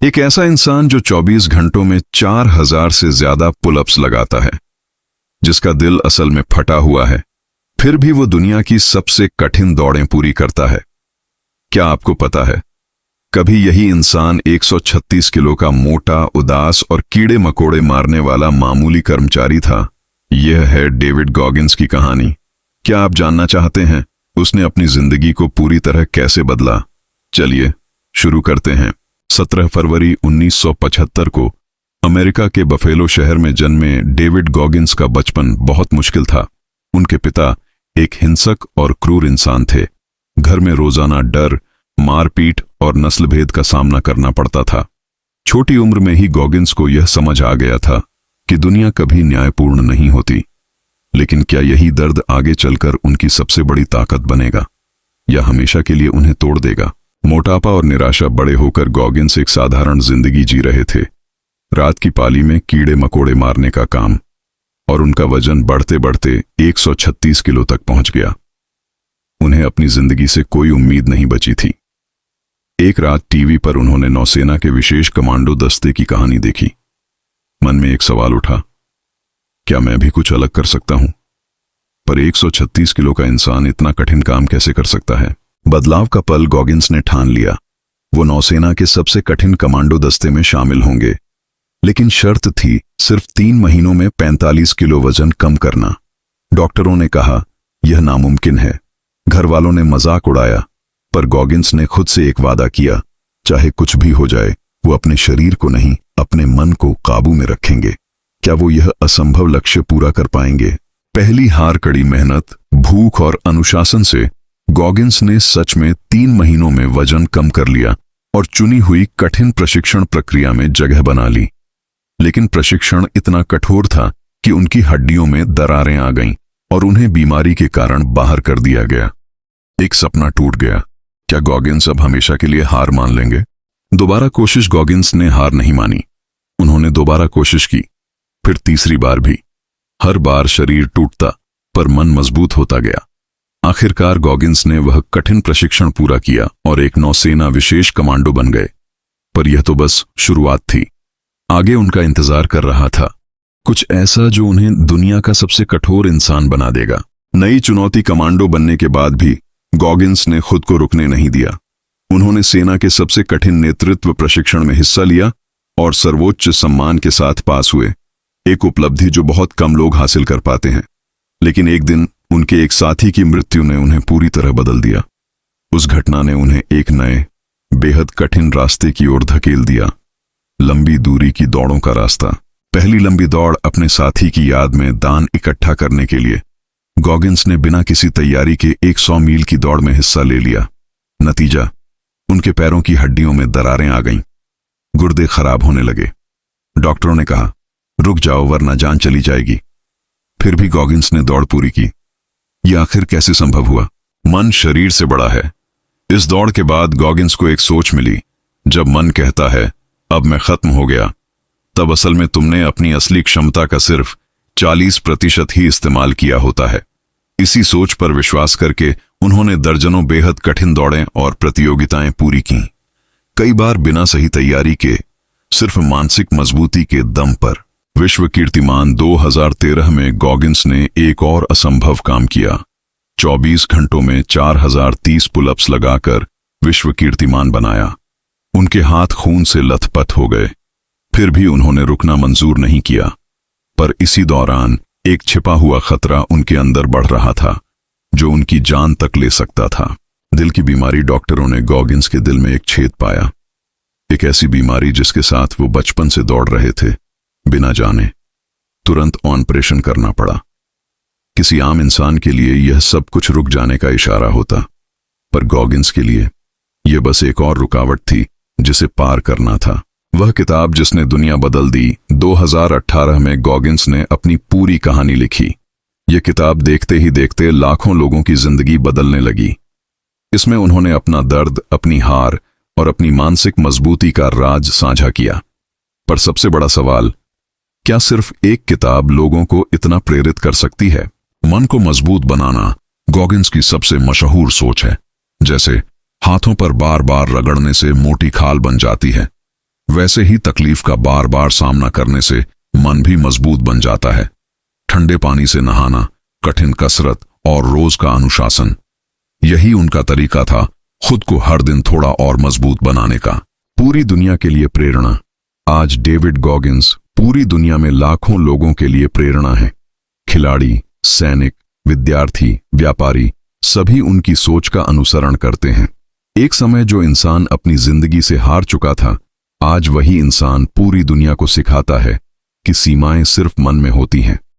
एक ऐसा इंसान जो 24 घंटों में 4000 से ज्यादा पुलअप्स लगाता है, जिसका दिल असल में फटा हुआ है, फिर भी वो दुनिया की सबसे कठिन दौड़ें पूरी करता है। क्या आपको पता है, कभी यही इंसान 136 किलो का मोटा, उदास और कीड़े मकोड़े मारने वाला मामूली कर्मचारी था। यह है डेविड गॉगिंस की कहानी। क्या आप जानना चाहते हैं उसने अपनी जिंदगी को पूरी तरह कैसे बदला? चलिए शुरू करते हैं। 17 फरवरी 1975 को अमेरिका के बफेलो शहर में जन्मे डेविड गॉगिंस का बचपन बहुत मुश्किल था। उनके पिता एक हिंसक और क्रूर इंसान थे। घर में रोजाना डर, मारपीट और नस्लभेद का सामना करना पड़ता था। छोटी उम्र में ही गॉगिंस को यह समझ आ गया था कि दुनिया कभी न्यायपूर्ण नहीं होती। लेकिन क्या यही दर्द आगे चलकर उनकी सबसे बड़ी ताकत बनेगा या हमेशा के लिए उन्हें तोड़ देगा? मोटापा और निराशा बड़े होकर गॉगिंस एक साधारण जिंदगी जी रहे थे। रात की पाली में कीड़े मकोड़े मारने का काम, और उनका वजन बढ़ते बढ़ते 136 किलो तक पहुंच गया। उन्हें अपनी जिंदगी से कोई उम्मीद नहीं बची थी। एक रात टीवी पर उन्होंने नौसेना के विशेष कमांडो दस्ते की कहानी देखी। मन में एक सवाल उठा, क्या मैं भी कुछ अलग कर सकता हूं? पर 136 किलो का इंसान इतना कठिन काम कैसे कर सकता है? बदलाव का पल गॉगिंस ने ठान लिया। वो नौसेना के सबसे कठिन कमांडो दस्ते में शामिल होंगे, लेकिन शर्त थी सिर्फ 3 महीनों में 45 किलो वजन कम करना। डॉक्टरों ने कहा यह नामुमकिन है। घर वालों ने मजाक उड़ाया, पर गॉगिंस ने खुद से एक वादा किया, चाहे कुछ भी हो जाए वो अपने शरीर को नहीं, अपने मन को काबू में रखेंगे। क्या वो यह असंभव लक्ष्य पूरा कर पाएंगे? पहली हार कड़ी मेहनत, भूख और अनुशासन से गॉगिंस ने सच में 3 महीनों में वजन कम कर लिया और चुनी हुई कठिन प्रशिक्षण प्रक्रिया में जगह बना ली। लेकिन प्रशिक्षण इतना कठोर था कि उनकी हड्डियों में दरारें आ गईं और उन्हें बीमारी के कारण बाहर कर दिया गया। एक सपना टूट गया। क्या गॉगिंस अब हमेशा के लिए हार मान लेंगे? दोबारा कोशिश। गॉगिंस ने हार नहीं मानी। उन्होंने दोबारा कोशिश की, फिर तीसरी बार भी। हर बार शरीर टूटता, पर मन मजबूत होता गया। आखिरकार गॉगिंस ने वह कठिन प्रशिक्षण पूरा किया और एक नौसेना विशेष कमांडो बन गए। पर यह तो बस शुरुआत थी। आगे उनका इंतजार कर रहा था कुछ ऐसा जो उन्हें दुनिया का सबसे कठोर इंसान बना देगा। नई चुनौती। कमांडो बनने के बाद भी गॉगिंस ने खुद को रुकने नहीं दिया। उन्होंने सेना के सबसे कठिन नेतृत्व प्रशिक्षण में हिस्सा लिया और सर्वोच्च सम्मान के साथ पास हुए, एक उपलब्धि जो बहुत कम लोग हासिल कर पाते हैं। लेकिन एक दिन उनके एक साथी की मृत्यु ने उन्हें पूरी तरह बदल दिया। उस घटना ने उन्हें एक नए, बेहद कठिन रास्ते की ओर धकेल दिया। लंबी दूरी की दौड़ों का रास्ता। पहली लंबी दौड़ अपने साथी की याद में दान इकट्ठा करने के लिए। गॉगिंस ने बिना किसी तैयारी के 100 मील की दौड़ में हिस्सा ले लिया। नतीजा, उनके पैरों की हड्डियों में दरारें आ गईं, गुर्दे खराब होने लगे। डॉक्टरों ने कहा रुक जाओ वरना जान चली जाएगी। फिर भी गॉगिंस ने दौड़ पूरी की। यह आखिर कैसे संभव हुआ? मन शरीर से बड़ा है। इस दौड़ के बाद गॉगिंस को एक सोच मिली, जब मन कहता है अब मैं खत्म हो गया, तब असल में तुमने अपनी असली क्षमता का सिर्फ 40% ही इस्तेमाल किया होता है। इसी सोच पर विश्वास करके उन्होंने दर्जनों बेहद कठिन दौड़ें और प्रतियोगिताएं पूरी की। कई बार बिना सही तैयारी के, सिर्फ मानसिक मजबूती के दम पर। विश्व कीर्तिमान 2013 में गॉगिंस ने एक और असंभव काम किया। 24 घंटों में 4030 पुलअप्स लगाकर विश्व कीर्तिमान बनाया। उनके हाथ खून से लथपथ हो गए, फिर भी उन्होंने रुकना मंजूर नहीं किया। पर इसी दौरान एक छिपा हुआ खतरा उनके अंदर बढ़ रहा था, जो उनकी जान तक ले सकता था। दिल की बीमारी। डॉक्टरों ने गॉगिंस के दिल में एक छेद पाया, एक ऐसी बीमारी जिसके साथ वो बचपन से दौड़ रहे थे, बिना जाने। तुरंत ऑपरेशन करना पड़ा। किसी आम इंसान के लिए यह सब कुछ रुक जाने का इशारा होता, पर गॉगिंस के लिए यह बस एक और रुकावट थी जिसे पार करना था। वह किताब जिसने दुनिया बदल दी। 2018 में गॉगिंस ने अपनी पूरी कहानी लिखी। यह किताब देखते ही देखते लाखों लोगों की जिंदगी बदलने लगी। इसमें उन्होंने अपना दर्द, अपनी हार और अपनी मानसिक मजबूती का राज साझा किया। पर सबसे बड़ा सवाल, क्या सिर्फ एक किताब लोगों को इतना प्रेरित कर सकती है? मन को मजबूत बनाना गॉगिंस की सबसे मशहूर सोच है। जैसे हाथों पर बार बार रगड़ने से मोटी खाल बन जाती है, वैसे ही तकलीफ का बार बार सामना करने से मन भी मजबूत बन जाता है। ठंडे पानी से नहाना, कठिन कसरत और रोज का अनुशासन, यही उनका तरीका था खुद को हर दिन थोड़ा और मजबूत बनाने का। पूरी दुनिया के लिए प्रेरणा। आज डेविड गॉगिंस पूरी दुनिया में लाखों लोगों के लिए प्रेरणा है। खिलाड़ी, सैनिक, विद्यार्थी, व्यापारी, सभी उनकी सोच का अनुसरण करते हैं। एक समय जो इंसान अपनी जिंदगी से हार चुका था, आज वही इंसान पूरी दुनिया को सिखाता है कि सीमाएं सिर्फ मन में होती हैं।